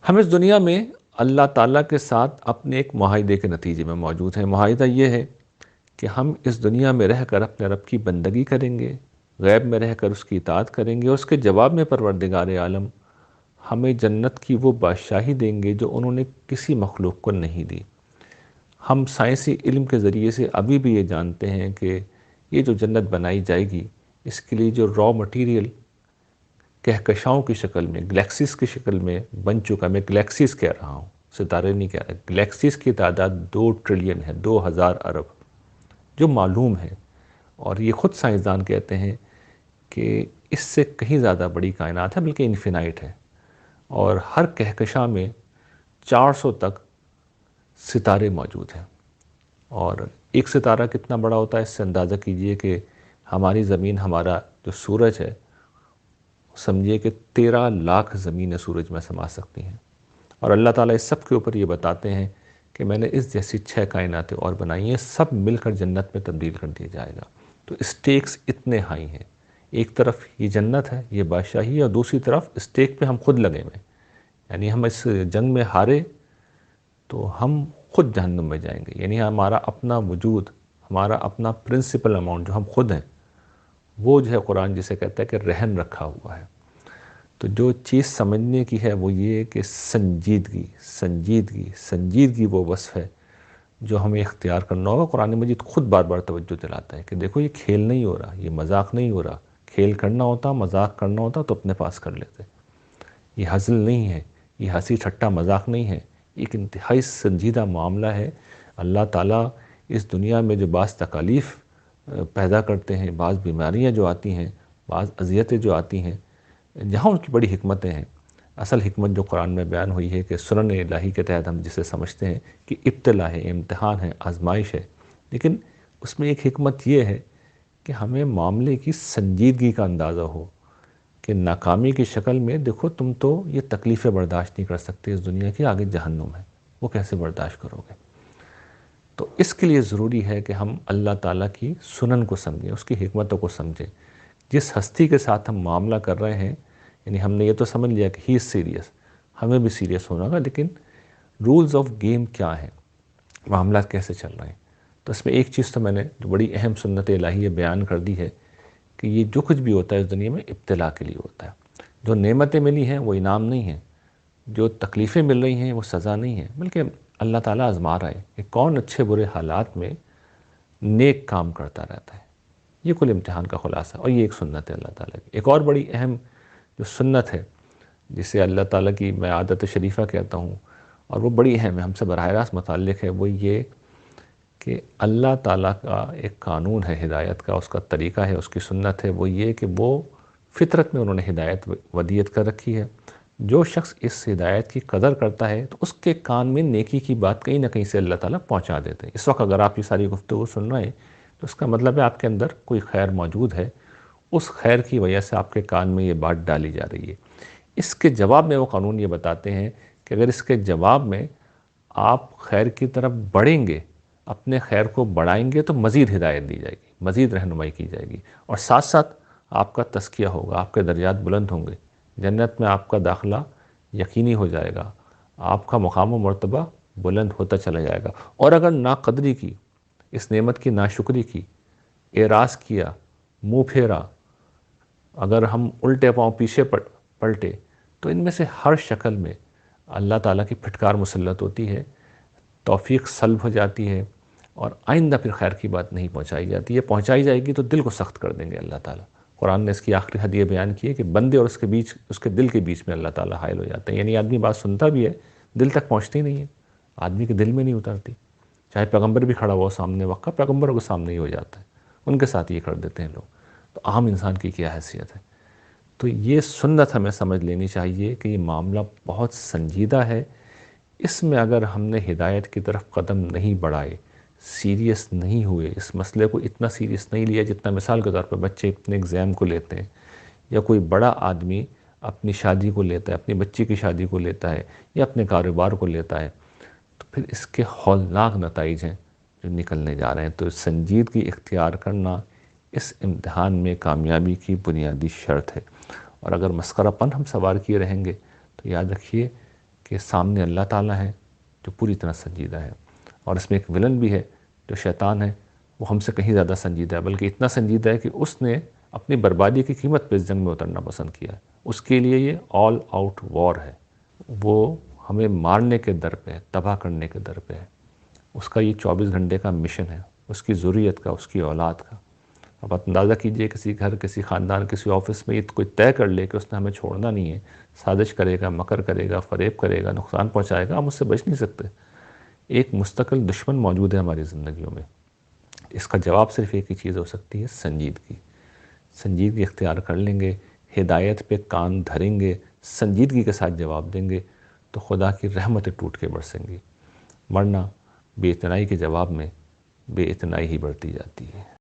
ہم اس دنیا میں اللہ تعالیٰ کے ساتھ اپنے ایک معاہدے کے نتیجے میں موجود ہیں۔ معاہدہ یہ ہے کہ ہم اس دنیا میں رہ کر اپنے رب کی بندگی کریں گے، غیب میں رہ کر اس کی اطاعت کریں گے، اور اس کے جواب میں پروردگار عالم ہمیں جنت کی وہ بادشاہی دیں گے جو انہوں نے کسی مخلوق کو نہیں دی۔ ہم سائنسی علم کے ذریعے سے ابھی بھی یہ جانتے ہیں کہ یہ جو جنت بنائی جائے گی، اس کے لیے جو را مٹیریل کہکشاؤں کی شکل میں، گلیکسیز کی شکل میں بن چکا، میں گلیکسیز کہہ رہا ہوں، ستارے نہیں کہہ رہا، گلیکسیز کی تعداد 2 ٹریلین ہے، 2000 ارب، جو معلوم ہے۔ اور یہ خود سائنسدان کہتے ہیں کہ اس سے کہیں زیادہ بڑی کائنات ہے، بلکہ انفینائٹ ہے، اور ہر کہکشاں میں 400 تک ستارے موجود ہیں۔ اور ایک ستارہ کتنا بڑا ہوتا ہے، اس سے اندازہ کیجئے کہ ہماری زمین، ہمارا جو سورج ہے، سمجھیے کہ 13 لاکھ زمینیں سورج میں سما سکتی ہیں۔ اور اللہ تعالیٰ اس سب کے اوپر یہ بتاتے ہیں کہ میں نے اس جیسی 6 کائناتیں اور بنائی ہیں، سب مل کر جنت میں تبدیل کر دیا جائے گا۔ تو اسٹیکس اتنے ہائی ہیں، ایک طرف یہ جنت ہے، یہ بادشاہی ہے، اور دوسری طرف اسٹیک پہ ہم خود لگے ہوئے ہیں، یعنی ہم اس جنگ میں ہارے تو ہم خود جہنم میں جائیں گے، یعنی ہمارا اپنا وجود، ہمارا اپنا پرنسپل اماؤنٹ جو ہم خود ہیں، وہ جو ہے قرآن جسے کہتا ہے کہ رہن رکھا ہوا ہے۔ تو جو چیز سمجھنے کی ہے وہ یہ کہ سنجیدگی، سنجیدگی، سنجیدگی وہ وصف ہے جو ہمیں اختیار کرنا ہوگا۔ قرآن مجید خود بار بار توجہ دلاتا ہے کہ دیکھو یہ کھیل نہیں ہو رہا، یہ مذاق نہیں ہو رہا، کھیل کرنا ہوتا، مذاق کرنا ہوتا تو اپنے پاس کر لیتے، یہ ہزل نہیں ہے، یہ ہنسی ٹھٹا مذاق نہیں ہے، ایک انتہائی سنجیدہ معاملہ ہے۔ اللہ تعالیٰ اس دنیا میں جو بعض تکالیف پیدا کرتے ہیں، بعض بیماریاں جو آتی ہیں، بعض اذیتیں جو آتی ہیں، جہاں ان کی بڑی حکمتیں ہیں۔ اصل حکمت جو قرآن میں بیان ہوئی ہے کہ سنن الہی کے تحت ہم جسے سمجھتے ہیں کہ ابتلا ہے، امتحان ہے، آزمائش ہے، لیکن اس میں ایک حکمت یہ ہے کہ ہمیں معاملے کی سنجیدگی کا اندازہ ہو کہ ناکامی کی شکل میں دیکھو تم تو یہ تکلیفیں برداشت نہیں کر سکتے اس دنیا کی، آگے جہنم ہے، وہ کیسے برداشت کرو گے؟ تو اس کے لیے ضروری ہے کہ ہم اللہ تعالیٰ کی سنن کو سمجھیں، اس کی حکمتوں کو سمجھیں۔ جس ہستی کے ساتھ ہم معاملہ کر رہے ہیں، یعنی ہم نے یہ تو سمجھ لیا کہ ہی از سیریس، ہمیں بھی سیریس ہونا ہوگا، لیکن رولز آف گیم کیا ہیں، معاملات کیسے چل رہے ہیں۔ تو اس میں ایک چیز تو میں نے جو بڑی اہم سنت الہیہ بیان کر دی ہے کہ یہ جو کچھ بھی ہوتا ہے اس دنیا میں ابتلا کے لیے ہوتا ہے۔ جو نعمتیں ملی ہیں وہ انعام نہیں ہیں، جو تکلیفیں مل رہی ہیں وہ سزا نہیں ہیں، بلکہ اللہ تعالیٰ آزما رہا ہے کہ کون اچھے برے حالات میں نیک کام کرتا رہتا ہے۔ یہ کل امتحان کا خلاصہ، اور یہ ایک سنت ہے اللہ تعالیٰ کی۔ ایک اور بڑی اہم جو سنت ہے جسے اللہ تعالیٰ کی میں عادت شریفہ کہتا ہوں، اور وہ بڑی اہم ہے، ہم سے براہ راست متعلق ہے، وہ یہ کہ اللہ تعالیٰ کا ایک قانون ہے ہدایت کا، اس کا طریقہ ہے، اس کی سنت ہے، وہ یہ کہ وہ فطرت میں انہوں نے ہدایت ودیت کر رکھی ہے۔ جو شخص اس ہدایت کی قدر کرتا ہے تو اس کے کان میں نیکی کی بات کہیں نہ کہیں سے اللہ تعالیٰ پہنچا دیتے ہیں۔ اس وقت اگر آپ یہ ساری گفتگو سن رہے ہیں تو اس کا مطلب ہے آپ کے اندر کوئی خیر موجود ہے، اس خیر کی وجہ سے آپ کے کان میں یہ بات ڈالی جا رہی ہے۔ اس کے جواب میں وہ قانون یہ بتاتے ہیں کہ اگر اس کے جواب میں آپ خیر کی طرف بڑھیں گے، اپنے خیر کو بڑھائیں گے، تو مزید ہدایت دی جائے گی، مزید رہنمائی کی جائے گی، اور ساتھ ساتھ آپ کا تزکیہ ہوگا، آپ کے درجات بلند ہوں گے، جنت میں آپ کا داخلہ یقینی ہو جائے گا، آپ کا مقام و مرتبہ بلند ہوتا چلا جائے گا۔ اور اگر ناقدری کی، اس نعمت کی ناشکری کی، اعراض کیا، منہ پھیرا، اگر ہم الٹے پاؤں پیچھے پلٹے، تو ان میں سے ہر شکل میں اللہ تعالیٰ کی پھٹکار مسلط ہوتی ہے، توفیق سلب ہو جاتی ہے، اور آئندہ پھر خیر کی بات نہیں پہنچائی جاتی ہے، پہنچائی جائے گی تو دل کو سخت کر دیں گے اللہ تعالیٰ۔ قرآن نے اس کی آخری حد یہ بیان کی ہے کہ بندے اور اس کے دل کے بیچ میں اللہ تعالیٰ حائل ہو جاتے ہیں، یعنی آدمی بات سنتا بھی ہے، دل تک پہنچتی نہیں ہے، آدمی کے دل میں نہیں اترتی، چاہے پیغمبر بھی کھڑا ہوا سامنے، وقت پیغمبروں کے سامنے ہی ہو جاتا ہے، ان کے ساتھ یہ کر دیتے ہیں لوگ، تو عام انسان کی کیا حیثیت ہے۔ تو یہ سنت ہمیں سمجھ لینی چاہیے کہ یہ معاملہ بہت سنجیدہ ہے، اس میں اگر ہم نے ہدایت کی طرف قدم نہیں بڑھائے، سیریس نہیں ہوئے، اس مسئلے کو اتنا سیریس نہیں لیا جتنا مثال کے طور پر بچے اپنے ایگزام کو لیتے ہیں، یا کوئی بڑا آدمی اپنی شادی کو لیتا ہے، اپنی بچی کی شادی کو لیتا ہے، یا اپنے کاروبار کو لیتا ہے، تو پھر اس کے ہولناک نتائج ہیں جو نکلنے جا رہے ہیں۔ تو سنجیدگی اختیار کرنا اس امتحان میں کامیابی کی بنیادی شرط ہے، اور اگر مسخرہ پن ہم سوار کیے رہیں گے تو یاد رکھیے کہ سامنے اللہ تعالیٰ ہے جو پوری طرح سنجیدہ ہے، اور اس میں ایک ولن بھی ہے جو شیطان ہے، وہ ہم سے کہیں زیادہ سنجیدہ ہے، بلکہ اتنا سنجیدہ ہے کہ اس نے اپنی بربادی کی قیمت پہ اس جنگ میں اترنا پسند کیا ہے۔ اس کے لیے یہ آل آؤٹ وار ہے، وہ ہمیں مارنے کے در پہ ہے، تباہ کرنے کے در پہ ہے۔ اس کا یہ 24 گھنٹے کا مشن ہے، اس کی ذریت کا، اس کی اولاد کا۔ اب آپ اندازہ کیجئے کسی گھر، کسی خاندان، کسی آفس میں یہ کوئی طے کر لے کہ اس نے ہمیں چھوڑنا نہیں ہے، سازش کرے گا، مکر کرے گا، فریب کرے گا، نقصان پہنچائے گا، ہم اس سے بچ نہیں سکتے۔ ایک مستقل دشمن موجود ہے ہماری زندگیوں میں۔ اس کا جواب صرف ایک ہی چیز ہو سکتی ہے، سنجیدگی۔ سنجیدگی اختیار کر لیں گے، ہدایت پہ کان دھریں گے، سنجیدگی کے ساتھ جواب دیں گے، تو خدا کی رحمتیں ٹوٹ کے برسیں گی، ورنہ بے اتنائی کے جواب میں بے اتنائی ہی بڑھتی جاتی ہے۔